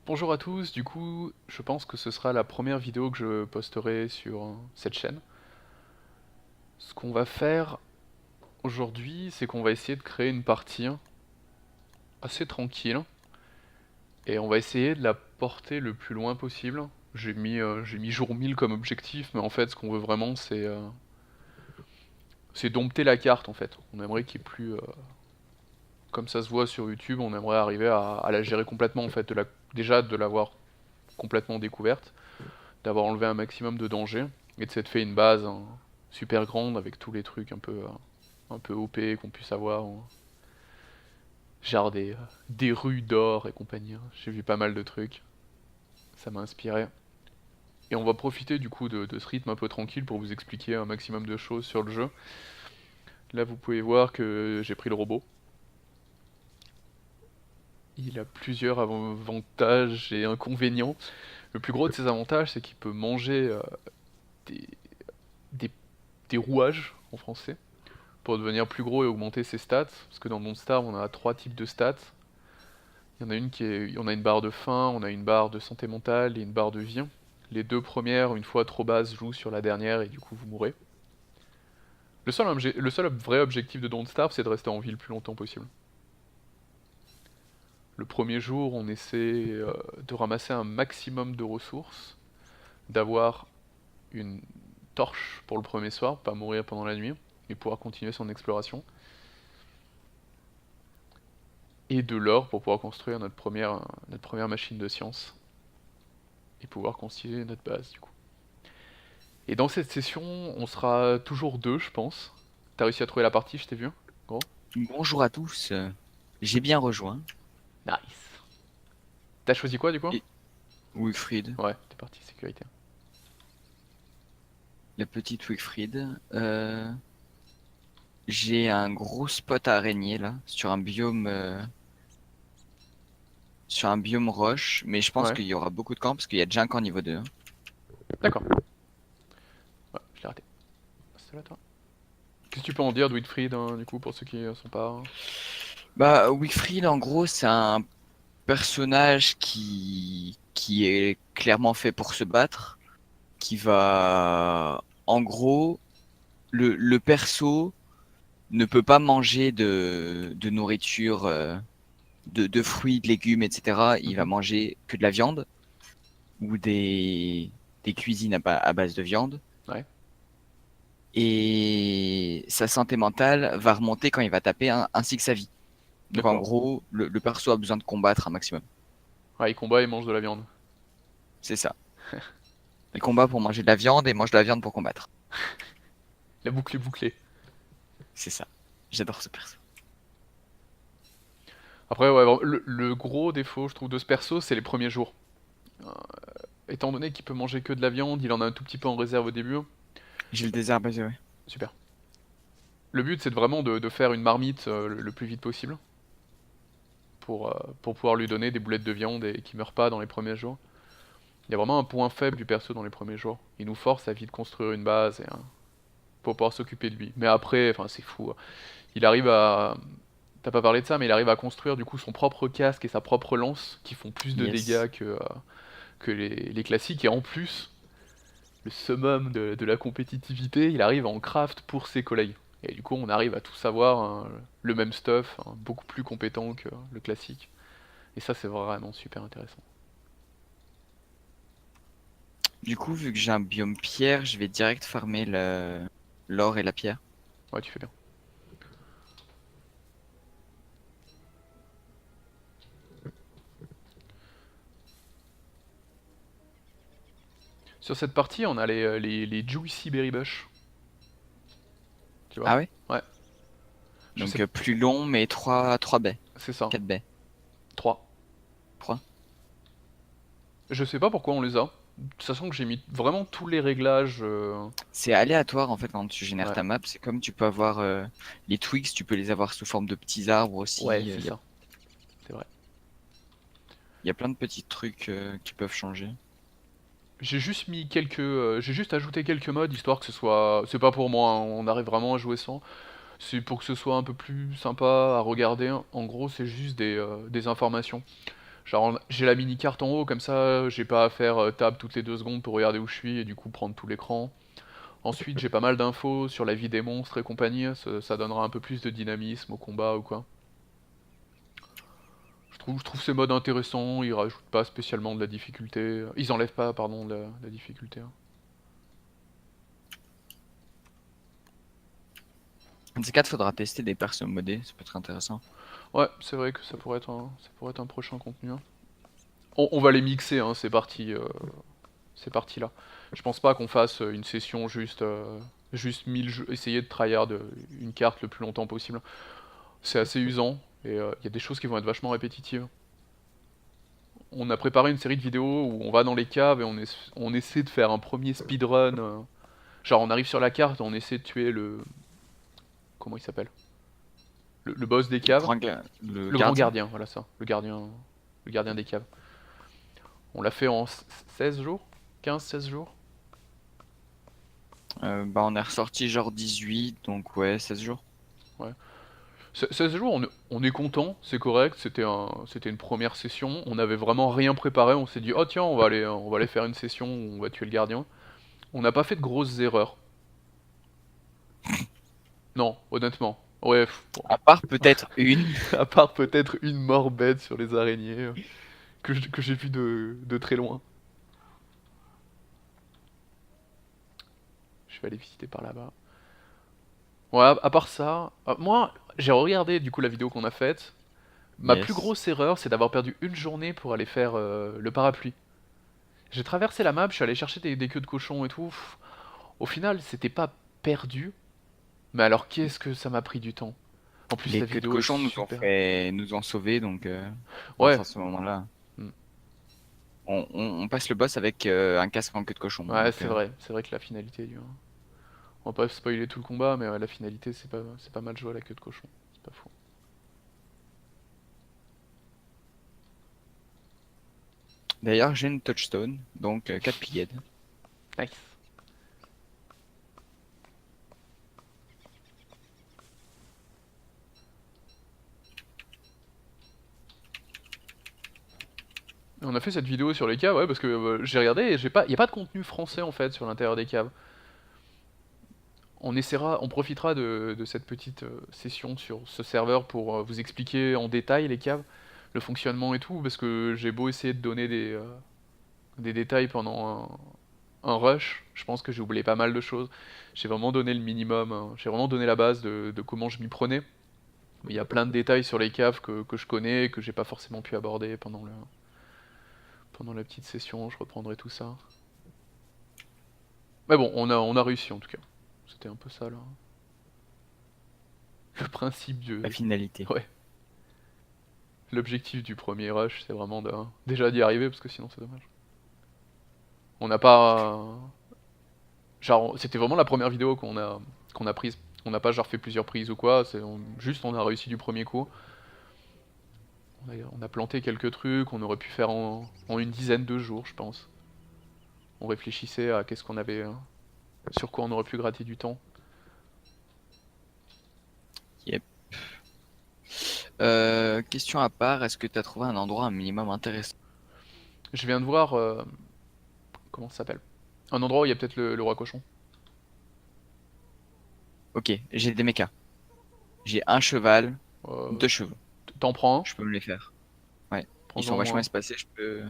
Bonjour à tous, du coup, je pense que ce sera la première vidéo que je posterai sur cette chaîne. Ce qu'on va faire aujourd'hui, c'est qu'on va essayer de créer une partie assez tranquille, et on va essayer de la porter le plus loin possible. J'ai mis jour 1000 comme objectif, mais en fait, ce qu'on veut vraiment, c'est dompter la carte, en fait. On aimerait qu'il y ait plus... comme ça se voit sur YouTube, on aimerait arriver à la gérer complètement, en fait. Déjà, de l'avoir complètement découverte, d'avoir enlevé un maximum de danger et de s'être fait une base super grande avec tous les trucs un peu OP qu'on puisse avoir, genre des rues d'or et compagnie. J'ai vu pas mal de trucs, ça m'a inspiré. Et on va profiter du coup de ce rythme un peu tranquille pour vous expliquer un maximum de choses sur le jeu. Là vous pouvez voir que j'ai pris le robot. Il a plusieurs avantages et inconvénients. Le plus gros de ses avantages, c'est qu'il peut manger des, des, des rouages en français, pour devenir plus gros et augmenter ses stats, parce que dans Monster on a trois types de stats. Il y en a on a une barre de faim, on a une barre de santé mentale et une barre de vie. Les deux premières, une fois trop bases, jouent sur la dernière et du coup vous mourrez. Le seul vrai objectif de Don't Starve, c'est de rester en vie le plus longtemps possible. Le premier jour, on essaie de ramasser un maximum de ressources, d'avoir une torche pour le premier soir, pas mourir pendant la nuit, et pouvoir continuer son exploration. Et de l'or pour pouvoir construire notre première machine de science et pouvoir constituer notre base du coup. Et dans cette session, on sera toujours deux, je pense. T'as réussi à trouver la partie, je t'ai vu, gros. Bonjour à tous, j'ai bien rejoint. Nice. T'as choisi quoi du coup? Et Wilfried, Ouais, t'es parti sécurité. la petite Wilfried. J'ai un gros spot à araignée là, sur un biome roche, mais je pense Ouais, qu'il y aura beaucoup de camps parce qu'il y a déjà un camp niveau 2, hein. d'accord. Ouais, je l'ai raté. C'est là toi. Qu'est-ce que tu peux en dire de Wilfried, du coup, pour ceux qui sont pas... Bah, Wilfried en gros, c'est un personnage qui est clairement fait pour se battre, qui va, en gros, le perso ne peut pas manger de nourriture. De fruits, de légumes, etc. Il va Mhm. manger que de la viande ou des cuisines à base de viande. Ouais, Et sa santé mentale va remonter quand il va taper, ainsi que sa vie. Donc en d'accord. gros, le perso a besoin de combattre un maximum. Ouais, il combat et mange de la viande. C'est ça. Il combat pour manger de la viande et mange de la viande pour combattre. La boucle est bouclée. C'est ça. J'adore ce perso. Après, ouais, le gros défaut, je trouve, de ce perso, c'est les premiers jours. Euh, Étant donné qu'il peut manger que de la viande, il en a un tout petit peu en réserve au début. J'ai le désert basé, ouais. Super. Le but, c'est vraiment de faire une marmite le plus vite possible pour pouvoir lui donner des boulettes de viande et qu'il meure pas dans les premiers jours. Il y a vraiment un point faible du perso dans les premiers jours. Il nous force à vite construire une base pour pouvoir s'occuper de lui. Mais après, enfin, c'est fou. Il arrive à. T'as pas parlé de ça, mais il arrive à construire du coup son propre casque et sa propre lance qui font plus de Yes. dégâts que les classiques. Et en plus, le summum de la compétitivité, il arrive en craft pour ses collègues. Et du coup, on arrive à tout savoir, hein, le même stuff, hein, beaucoup plus compétent que le classique. Et ça, c'est vraiment super intéressant. Du coup, vu que j'ai un biome pierre, je vais direct farmer l'or et la pierre. Ouais, tu fais bien. Sur cette partie, on a les Juicy Berry Bush, tu vois? Ah ouais? Ouais, je sais, Donc plus long, mais trois baies. c'est ça. 4 baies. 3. 3. Je sais pas pourquoi on les a. Sachant que j'ai mis vraiment tous les réglages. C'est aléatoire en fait quand tu génères Ouais, ta map. C'est comme tu peux avoir les twigs, tu peux les avoir sous forme de petits arbres ouais, aussi. c'est Il y a, ça. C'est vrai. y a plein de petits trucs qui peuvent changer. J'ai juste ajouté quelques modes histoire que ce soit. C'est pas pour moi, hein, on arrive vraiment à jouer sans. C'est pour que ce soit un peu plus sympa à regarder. En gros, c'est juste des informations. Genre, j'ai la mini-carte en haut, comme ça, j'ai pas à faire tab toutes les 2 secondes pour regarder où je suis et du coup prendre tout l'écran. Ensuite, j'ai pas mal d'infos sur la vie des monstres et compagnie, ça donnera un peu plus de dynamisme au combat ou quoi. Je trouve ces modes intéressants, ils rajoutent pas spécialement de la difficulté. Ils enlèvent pas, pardon, de la difficulté, hein. Un de ces quatre, faudra tester des persos modés, ça peut être intéressant. Ouais, c'est vrai que ça pourrait être un prochain contenu, hein. On va les mixer, hein, ces parties-là. Je pense pas qu'on fasse une session juste 1000 jeux, essayer de tryhard une carte le plus longtemps possible. C'est assez usant, et il y a des choses qui vont être vachement répétitives. On a préparé une série de vidéos où on va dans les caves et on essaie de faire un premier speedrun. Genre on arrive sur la carte, on essaie de tuer le... Comment il s'appelle? Le boss des caves. Le Le grand gardien. gardien, voilà ça. Le gardien des caves. On l'a fait en 16 jours? 15-16 jours? Bah, on est ressorti genre 18, donc ouais, 16 jours. Ouais. 16 jours, on est content, c'est correct, c'était une première session, on n'avait vraiment rien préparé, on s'est dit, oh tiens, on va aller faire une session où on va tuer le gardien. On n'a pas fait de grosses erreurs. Non, honnêtement. Ouais, bon. À part peut-être une. À part peut-être une mort bête sur les araignées, que j'ai vu de très loin. Je vais aller visiter par là-bas. Ouais, à part ça, moi, j'ai regardé du coup la vidéo qu'on a faite. Ma plus Yes. grosse erreur, c'est d'avoir perdu une journée pour aller faire le parapluie. J'ai traversé la map, je suis allé chercher des queues de cochon et tout. Au final, c'était pas perdu, mais alors qu'est-ce que ça m'a pris du temps. En plus, Les la queues de vidéo est cochon super. nous ont sauvés, donc Ouais, à ce moment-là, hmm. on passe le boss avec un casque en queue de cochon. Ouais, Donc, c'est vrai que la finalité est dure. On va pas spoiler tout le combat, mais ouais, la finalité, c'est pas mal joué à la queue de cochon. C'est pas fou. d'ailleurs, j'ai une touchstone, donc 4 piliers. Nice. On a fait cette vidéo sur les caves, ouais, parce que j'ai regardé et y a pas de contenu français en fait sur l'intérieur des caves. On profitera de cette petite session sur ce serveur pour vous expliquer en détail les caves, le fonctionnement et tout, parce que j'ai beau essayer de donner des détails pendant un rush, je pense que j'ai oublié pas mal de choses. J'ai vraiment donné le minimum, hein. J'ai vraiment donné la base de comment je m'y prenais. Mais il y a plein de détails sur les caves que je connais et que j'ai pas forcément pu aborder pendant la petite session, je reprendrai tout ça. Mais bon, on a réussi en tout cas. C'était un peu ça là. Le principe du... La finalité. Ouais. L'objectif du premier rush, c'est vraiment déjà d'y arriver, parce que sinon c'est dommage. On n'a pas... Genre, c'était vraiment la première vidéo qu'on a prise. On n'a pas genre fait plusieurs prises ou quoi, juste on a réussi du premier coup. On a planté quelques trucs, on aurait pu faire en une dizaine de jours, je pense. On réfléchissait à qu'est-ce qu'on avait... sur quoi on aurait pu gratter du temps. Yep. Question à part, est-ce que tu as trouvé un endroit un minimum intéressant? Je viens de voir... comment ça s'appelle? Un endroit où il y a peut-être le roi cochon. Ok, j'ai des mechas. J'ai un cheval, Euh, 2 chevaux. T'en prends un, Je peux me les faire. Ouais, ils sont prends-en vachement un. espacés, je peux...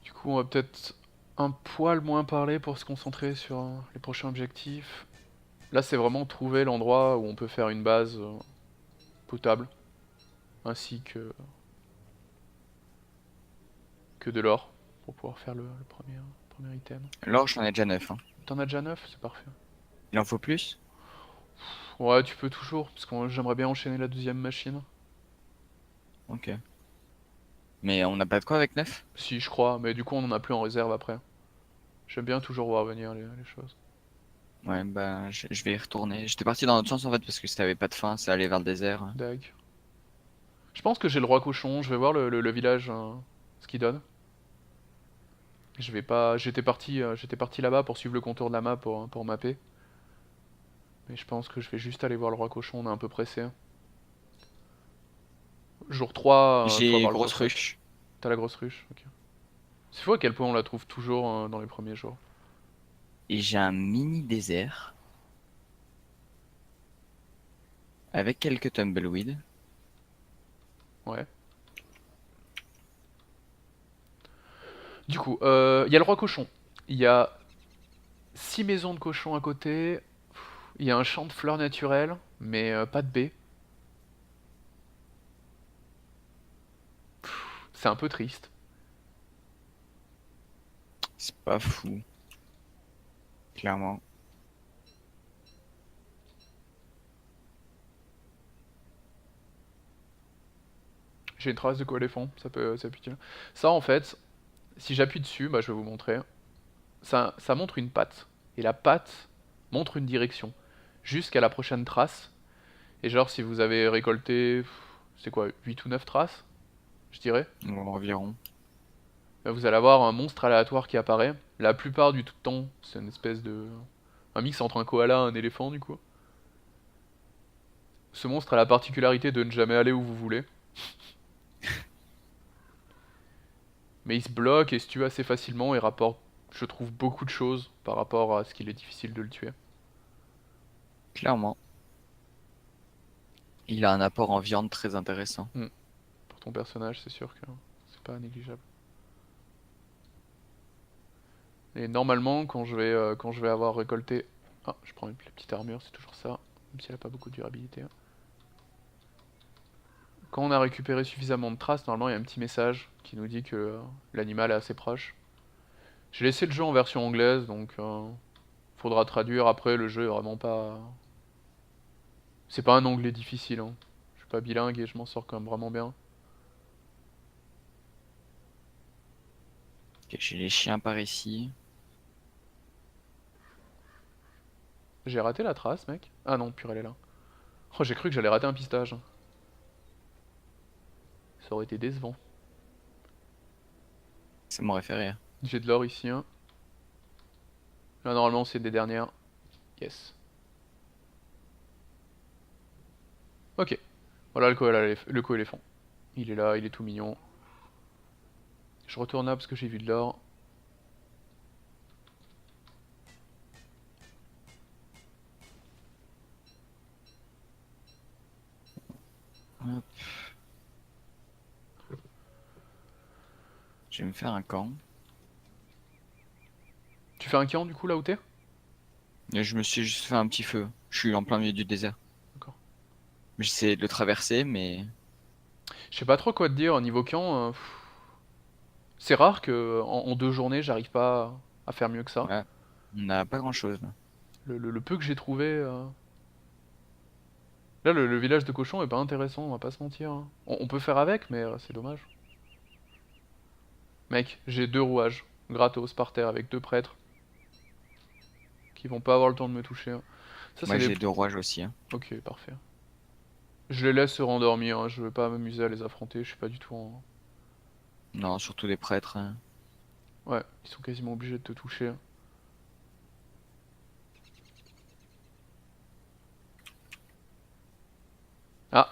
Du coup, on va peut-être un poil moins parler pour se concentrer sur les prochains objectifs. Là, c'est vraiment trouver l'endroit où on peut faire une base potable, ainsi que de l'or, pour pouvoir faire le premier item. L'or, j'en ai déjà 9. Hein. T'en as déjà 9, c'est parfait. Il en faut plus? Ouais, tu peux toujours, parce que j'aimerais bien enchaîner la deuxième machine. Ok. Mais on n'a pas de quoi avec 9? Si, je crois, mais du coup, on en a plus en réserve après. J'aime bien toujours voir venir les choses. Ouais, bah, je vais y retourner. J'étais parti dans l'autre sens en fait, parce que ça avait pas de fin, ça allait vers le désert. Dag. Je pense que j'ai le roi cochon, je vais voir le village, hein. ce qu'il donne. Je vais pas. J'étais parti là-bas pour suivre le contour de la map pour mapper. Mais je pense que je vais juste aller voir le roi cochon, on est un peu pressé. Jour 3, faut J'ai avoir le grosse coffret. ruche. T'as la grosse ruche, ok. C'est fou à quel point on la trouve toujours dans les premiers jours. Et j'ai un mini désert avec quelques tumbleweeds. Ouais. Du coup, il y a le roi cochon. Il y a 6 maisons de cochons à côté. Il y a un champ de fleurs naturelles, mais pas de baies. C'est un peu triste. C'est pas fou, clairement. J'ai une trace de co-éléphant, ça peut être utile. Ça, en fait, si j'appuie dessus, bah, je vais vous montrer. Ça montre une patte. Et la patte montre une direction. Jusqu'à la prochaine trace. Et genre, si vous avez récolté, c'est quoi, 8 ou 9 traces, je dirais, Ou environ. vous allez avoir un monstre aléatoire qui apparaît. La plupart du temps, c'est une espèce de... un mix entre un koala et un éléphant, du coup. Ce monstre a la particularité de ne jamais aller où vous voulez. Mais il se bloque et se tue assez facilement et rapporte, je trouve, beaucoup de choses par rapport à ce qu'il est difficile de le tuer. Clairement. Il a un apport en viande très intéressant. Pour ton personnage, c'est sûr que c'est pas négligeable. Et normalement, quand je vais avoir récolté... Ah, je prends la petite armure, c'est toujours ça, même si elle a pas beaucoup de durabilité. Quand on a récupéré suffisamment de traces, normalement il y a un petit message qui nous dit que l'animal est assez proche. J'ai laissé le jeu en version anglaise, donc faudra traduire. Après, le jeu est vraiment pas... C'est pas un anglais difficile, hein. Je suis pas bilingue et je m'en sors quand même vraiment bien. Ok, j'ai les chiens par ici. J'ai raté la trace, mec. Ah non, purée, elle est là. Oh, j'ai cru que j'allais rater un pistage. Ça aurait été décevant. Ça m'aurait fait rire. J'ai de l'or ici, hein. Là, normalement, c'est des dernières. Yes. Ok. Voilà le co-éléphant. Il est là, il est tout mignon. Je retourne là parce que j'ai vu de l'or. Hop. Je vais me faire un camp. Tu fais un camp du coup là où t'es? Et je me suis juste fait un petit feu. Je suis en plein milieu du désert. D'accord. J'essaie de le traverser, mais Je sais pas trop quoi te dire, niveau camp, c'est rare que en 2 journées j'arrive pas à faire mieux que ça. ouais, on n'a pas grand-chose là. Le peu que j'ai trouvé... Là le village de cochons est pas intéressant, on va pas se mentir, hein. On peut faire avec, mais c'est dommage. Mec, j'ai 2 rouages, gratos par terre avec 2 prêtres, qui vont pas avoir le temps de me toucher, hein. Ça c'est Moi les... j'ai deux rouages aussi, hein. Ok, parfait. Je les laisse se rendormir, hein, je veux pas m'amuser à les affronter, je suis pas du tout en... Non, surtout des prêtres, hein. Ouais, ils sont quasiment obligés de te toucher, hein. Ah,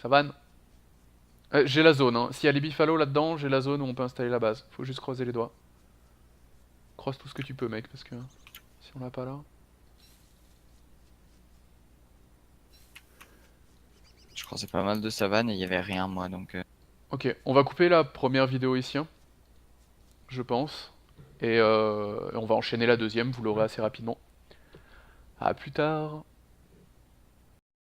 ça vanne. J'ai la zone, hein. S'il y a les biffalos là-dedans, j'ai la zone où on peut installer la base. Faut juste croiser les doigts. Croise tout ce que tu peux, mec, parce que si on l'a pas là... Je croisais pas mal de savanes et il y avait rien moi donc. Ok, on va couper la première vidéo ici, hein, je pense. Et on va enchaîner la deuxième, vous l'aurez assez rapidement. À plus tard.